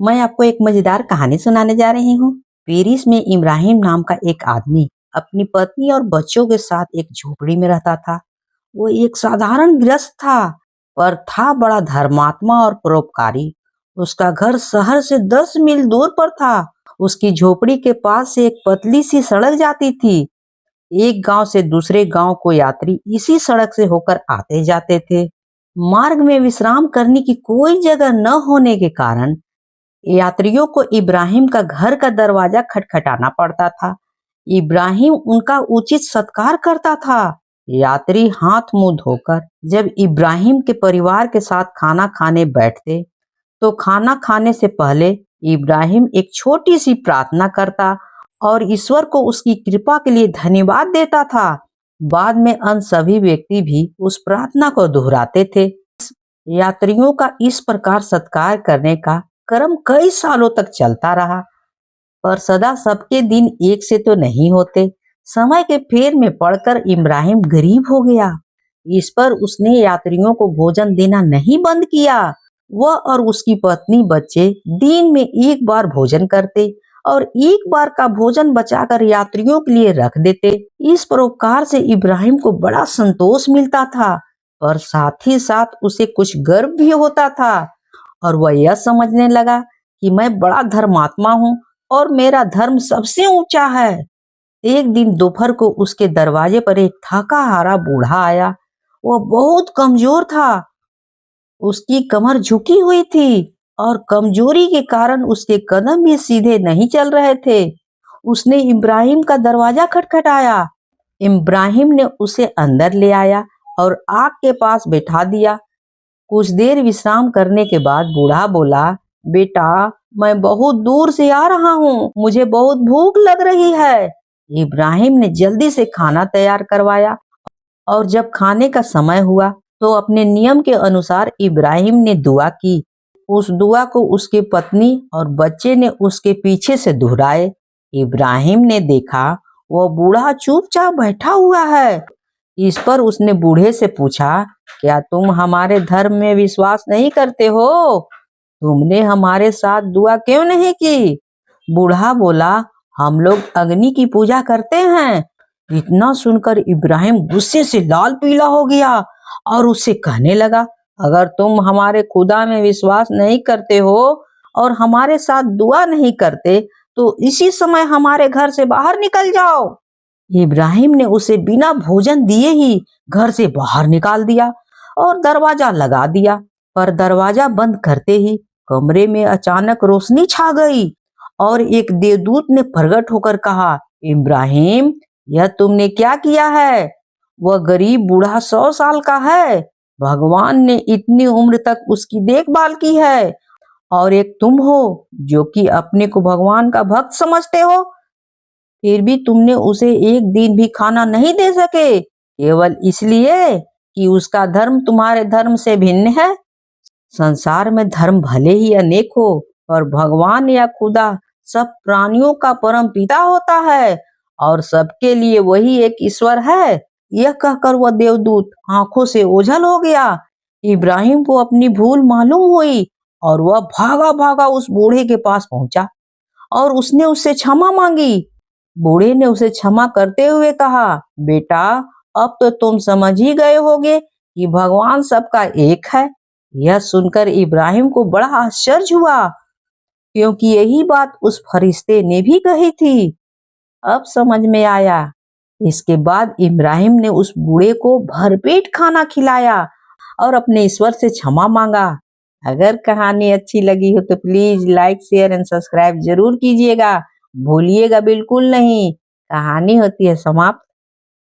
मैं आपको एक मजेदार कहानी सुनाने जा रही हूँ। पेरिस में इब्राहिम नाम का एक आदमी अपनी पत्नी और बच्चों के साथ एक झोपड़ी में रहता था। वो एक साधारण गृहस्थ था, पर था बड़ा धर्मात्मा और परोपकारी। उसका घर शहर से 10 मील दूर पर था। उसकी झोपड़ी के पास से एक पतली सी सड़क जाती थी। एक गांव से दूसरे गांव को यात्री इसी सड़क से होकर आते जाते थे। मार्ग में विश्राम करने की कोई जगह न होने के कारण यात्रियों को इब्राहिम का घर का दरवाजा खटखटाना पड़ता था। इब्राहिम उनका उचित सत्कार करता था। यात्री हाथ मुंह धोकर जब इब्राहिम के परिवार के साथ खाना खाने बैठते, तो खाना खाने से पहले इब्राहिम एक छोटी सी प्रार्थना करता और ईश्वर को उसकी कृपा के लिए धन्यवाद देता था। बाद में अन्य सभी व्यक्ति भी उस प्रार्थना को दोहराते थे। यात्रियों का इस प्रकार सत्कार करने का क्रम कई सालों तक चलता रहा, पर सदा सबके दिन एक से तो नहीं होते। समय के फेर में पड़कर इब्राहिम गरीब हो गया। इस पर उसने यात्रियों को भोजन देना नहीं बंद किया। वह और उसकी पत्नी बच्चे दिन में एक बार भोजन करते और एक बार का भोजन बचाकर यात्रियों के लिए रख देते। इस परोपकार से इब्राहिम को बड़ा संतोष मिलता था, पर साथ ही साथ उसे कुछ गर्व भी होता था और वह यह समझने लगा कि मैं बड़ा धर्मात्मा हूँ और मेरा धर्म सबसे ऊंचा है। एक दिन दोपहर को उसके दरवाजे पर एक थका हारा बूढ़ा आया। वह बहुत कमजोर था। उसकी कमर झुकी हुई थी और कमजोरी के कारण उसके कदम भी सीधे नहीं चल रहे थे। उसने इब्राहिम का दरवाजा खटखटाया। इब्राहिम ने उसे अंदर ले आया और आग के पास बैठा दिया। कुछ देर विश्राम करने के बाद बूढ़ा बोला, बेटा, मैं बहुत दूर से आ रहा हूँ, मुझे बहुत भूख लग रही है। इब्राहिम ने जल्दी से खाना तैयार करवाया और जब खाने का समय हुआ तो अपने नियम के अनुसार इब्राहिम ने दुआ की। उस दुआ को उसकी पत्नी और बच्चे ने उसके पीछे से दोहराए। इब्राहिम ने देखा वह बूढ़ा चुपचाप बैठा हुआ है। इस पर उसने बूढ़े से पूछा, क्या तुम हमारे धर्म में विश्वास नहीं करते हो? तुमने हमारे साथ दुआ क्यों नहीं की? बूढ़ा बोला, हम लोग अग्नि की पूजा करते हैं। इतना सुनकर इब्राहिम गुस्से से लाल पीला हो गया और उससे कहने लगा, अगर तुम हमारे खुदा में विश्वास नहीं करते हो और हमारे साथ दुआ नहीं करते, तो इसी समय हमारे घर से बाहर निकल जाओ। इब्राहिम ने उसे बिना भोजन दिए ही घर से बाहर निकाल दिया और दरवाजा लगा दिया। पर दरवाजा बंद करते ही कमरे में अचानक रोशनी छा गई और एक देवदूत ने प्रकट होकर कहा, इब्राहिम, यह तुमने क्या किया है? वह गरीब बूढ़ा 100 साल का है। भगवान ने इतनी उम्र तक उसकी देखभाल की है और एक तुम हो जो कि अपने को भगवान का भक्त समझते हो, फिर भी तुमने उसे एक दिन भी खाना नहीं दे सके, केवल इसलिए कि उसका धर्म तुम्हारे धर्म से भिन्न है। संसार में धर्म भले ही अनेक हो, पर भगवान या खुदा सब प्राणियों का परम पिता होता है और सबके लिए वही एक ईश्वर है। यह कहकर वह देवदूत आंखों से ओझल हो गया। इब्राहिम को अपनी भूल मालूम हुई और वह भागा भागा उस बूढ़े के पास पहुंचा और उसने उससे क्षमा मांगी। बूढ़े ने उसे क्षमा करते हुए कहा, बेटा, अब तो तुम समझ ही गए होगे कि भगवान सबका एक है। यह सुनकर इब्राहिम को बड़ा आश्चर्य हुआ, क्योंकि यही बात उस फरिश्ते ने भी कही थी। अब समझ में आया। इसके बाद इब्राहिम ने उस बूढ़े को भरपेट खाना खिलाया और अपने ईश्वर से क्षमा मांगा। अगर कहानी अच्छी लगी हो तो please like, share and subscribe जरूर कीजिएगा। भूलिएगा बिल्कुल नहीं। कहानी होती है समाप्त।